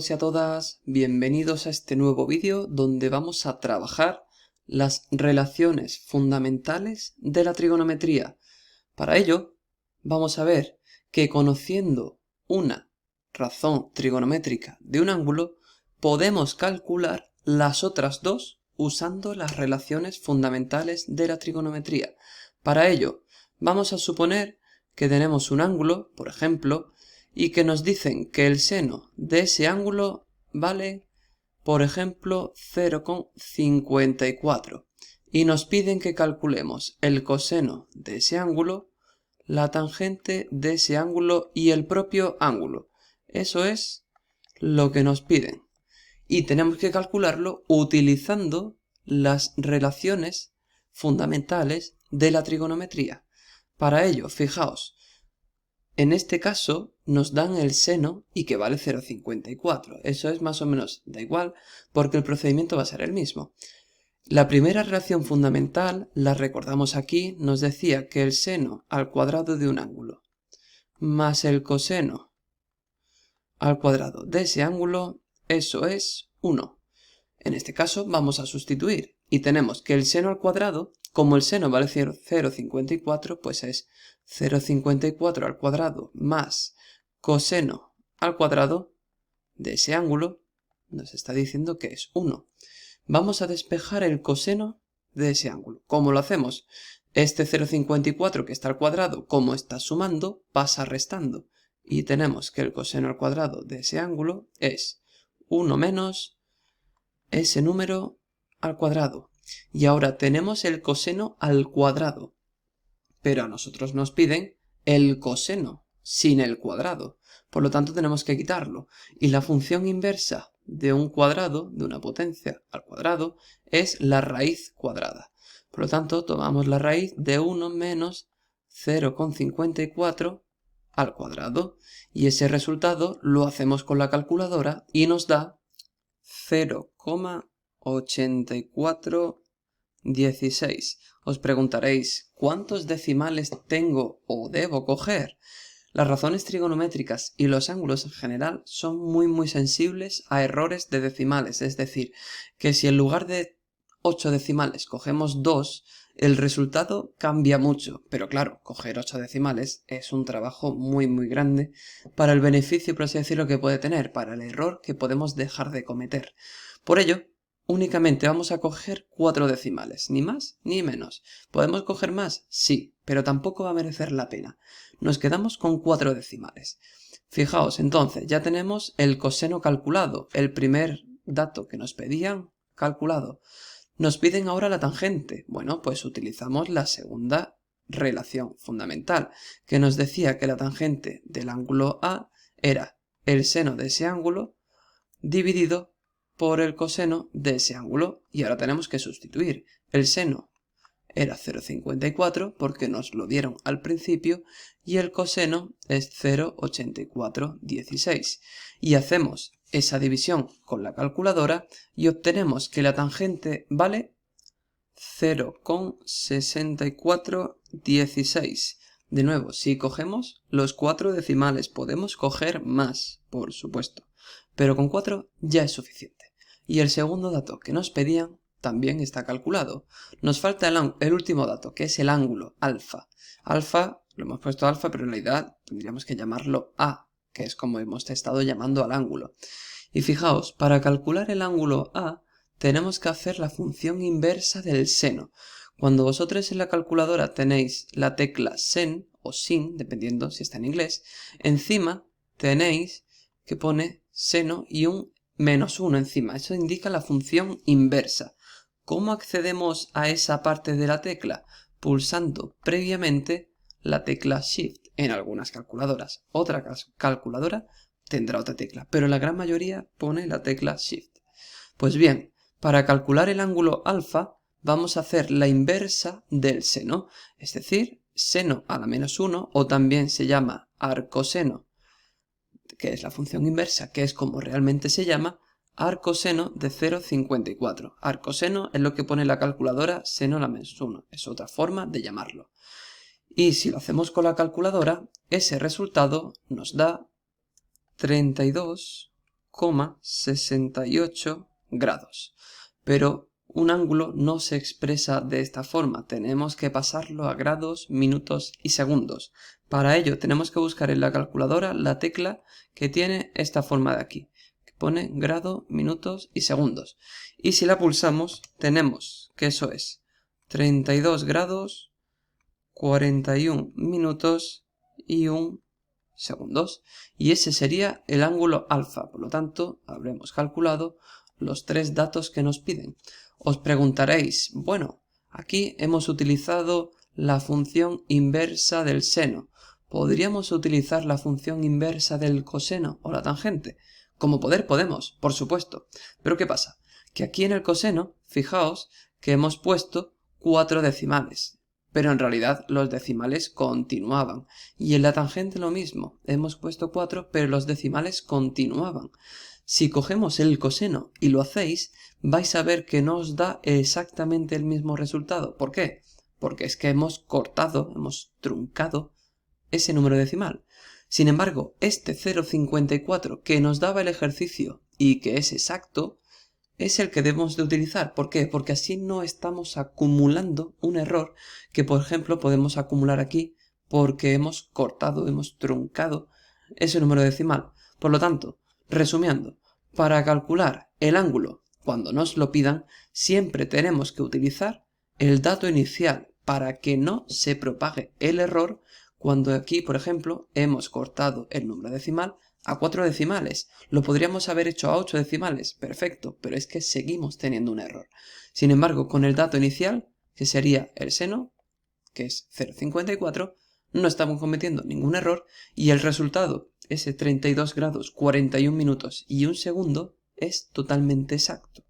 todos y a todas, bienvenidos a este nuevo vídeo donde vamos a trabajar las relaciones fundamentales de la trigonometría. Para ello, vamos a ver que conociendo una razón trigonométrica de un ángulo, podemos calcular las otras dos usando las relaciones fundamentales de la trigonometría. Para ello, vamos a suponer que tenemos un ángulo, por ejemplo, y que nos dicen que el seno de ese ángulo vale, por ejemplo, 0,54 y nos piden que calculemos el coseno de ese ángulo, la tangente de ese ángulo y el propio ángulo. Eso es lo que nos piden. Y tenemos que calcularlo utilizando las relaciones fundamentales de la trigonometría. Para ello, fijaos, en este caso nos dan el seno y que vale 0,54. Eso es más o menos, da igual, porque el procedimiento va a ser el mismo. La primera relación fundamental, la recordamos aquí, nos decía que el seno al cuadrado de un ángulo más el coseno al cuadrado de ese ángulo, eso es 1. En este caso vamos a sustituir y tenemos que el seno al cuadrado, como el seno vale 0,54, pues es 0,54 al cuadrado más coseno al cuadrado de ese ángulo, nos está diciendo que es 1. Vamos a despejar el coseno de ese ángulo. ¿Cómo lo hacemos? Este 0,54 que está al cuadrado, como está sumando, pasa restando. Y tenemos que el coseno al cuadrado de ese ángulo es 1 menos ese número al cuadrado. Y ahora tenemos el coseno al cuadrado. Pero a nosotros nos piden el coseno sin el cuadrado. Por lo tanto tenemos que quitarlo. Y la función inversa de un cuadrado, de una potencia al cuadrado, es la raíz cuadrada. Por lo tanto tomamos la raíz de 1 menos 0,54 al cuadrado. Y ese resultado lo hacemos con la calculadora y nos da 0,8416. Os preguntaréis, ¿cuántos decimales tengo o debo coger? Las razones trigonométricas y los ángulos en general son muy sensibles a errores de decimales, es decir, que si en lugar de 8 decimales cogemos 2, el resultado cambia mucho, pero claro, coger 8 decimales es un trabajo muy grande para el beneficio, por así decirlo, que puede tener, para el error que podemos dejar de cometer. Por ello, únicamente vamos a coger 4 decimales, ni más ni menos. ¿Podemos coger más? Sí, pero tampoco va a merecer la pena. Nos quedamos con 4 decimales. Fijaos, entonces, ya tenemos el coseno calculado, el primer dato que nos pedían calculado. Nos piden ahora la tangente. Bueno, pues utilizamos la segunda relación fundamental, que nos decía que la tangente del ángulo A era el seno de ese ángulo dividido por el coseno de ese ángulo. Y ahora tenemos que sustituir. El seno era 0,54 porque nos lo dieron al principio y el coseno es 0,8416. Y hacemos esa división con la calculadora y obtenemos que la tangente vale 0,6416. De nuevo, si cogemos los 4 decimales, podemos coger más, por supuesto, pero con 4 ya es suficiente. Y el segundo dato que nos pedían también está calculado. Nos falta el último dato, que es el ángulo, alfa. Alfa, lo hemos puesto alfa, pero en realidad tendríamos que llamarlo A, que es como hemos estado llamando al ángulo. Y fijaos, para calcular el ángulo A, tenemos que hacer la función inversa del seno. Cuando vosotros en la calculadora tenéis la tecla sen o sin, dependiendo si está en inglés, encima tenéis que pone seno y un -1 encima. Eso indica la función inversa. ¿Cómo accedemos a esa parte de la tecla? Pulsando previamente la tecla Shift en algunas calculadoras. Otra calculadora tendrá otra tecla, pero la gran mayoría pone la tecla Shift. Pues bien, para calcular el ángulo alfa vamos a hacer la inversa del seno, es decir, seno a la -1, o también se llama arcoseno, que es la función inversa, que es como realmente se llama, arcoseno de 0,54. Arcoseno es lo que pone la calculadora, seno a la -1, es otra forma de llamarlo. Y si lo hacemos con la calculadora, ese resultado nos da 32,8 32,68 grados. Pero un ángulo no se expresa de esta forma, tenemos que pasarlo a grados, minutos y segundos. Para ello tenemos que buscar en la calculadora la tecla que tiene esta forma de aquí, que pone grado, minutos y segundos. Y si la pulsamos tenemos que eso es 32 grados, 41 minutos y 1 segundos. Y ese sería el ángulo alfa, por lo tanto habremos calculado los tres datos que nos piden. Os preguntaréis, bueno, aquí hemos utilizado la función inversa del seno. ¿Podríamos utilizar la función inversa del coseno o la tangente? Como poder podemos, por supuesto. Pero ¿qué pasa? Que aquí en el coseno, fijaos que hemos puesto 4 decimales. Pero en realidad los decimales continuaban. Y en la tangente lo mismo. Hemos puesto 4, pero los decimales continuaban. Si cogemos el coseno y lo hacéis, vais a ver que no os da exactamente el mismo resultado. ¿Por qué? Porque es que hemos cortado, hemos truncado ese número decimal. Sin embargo, este 0,54 que nos daba el ejercicio y que es exacto, es el que debemos de utilizar. ¿Por qué? Porque así no estamos acumulando un error que, por ejemplo, podemos acumular aquí porque hemos cortado, hemos truncado ese número decimal. Por lo tanto, resumiendo, para calcular el ángulo cuando nos lo pidan, siempre tenemos que utilizar el dato inicial para que no se propague el error cuando aquí, por ejemplo, hemos cortado el número decimal a 4 decimales. Lo podríamos haber hecho a 8 decimales, perfecto, pero es que seguimos teniendo un error. Sin embargo, con el dato inicial, que sería el seno, que es 0,54, no estamos cometiendo ningún error y el resultado, ese 32 grados, 41 minutos y 1 segundo, es totalmente exacto.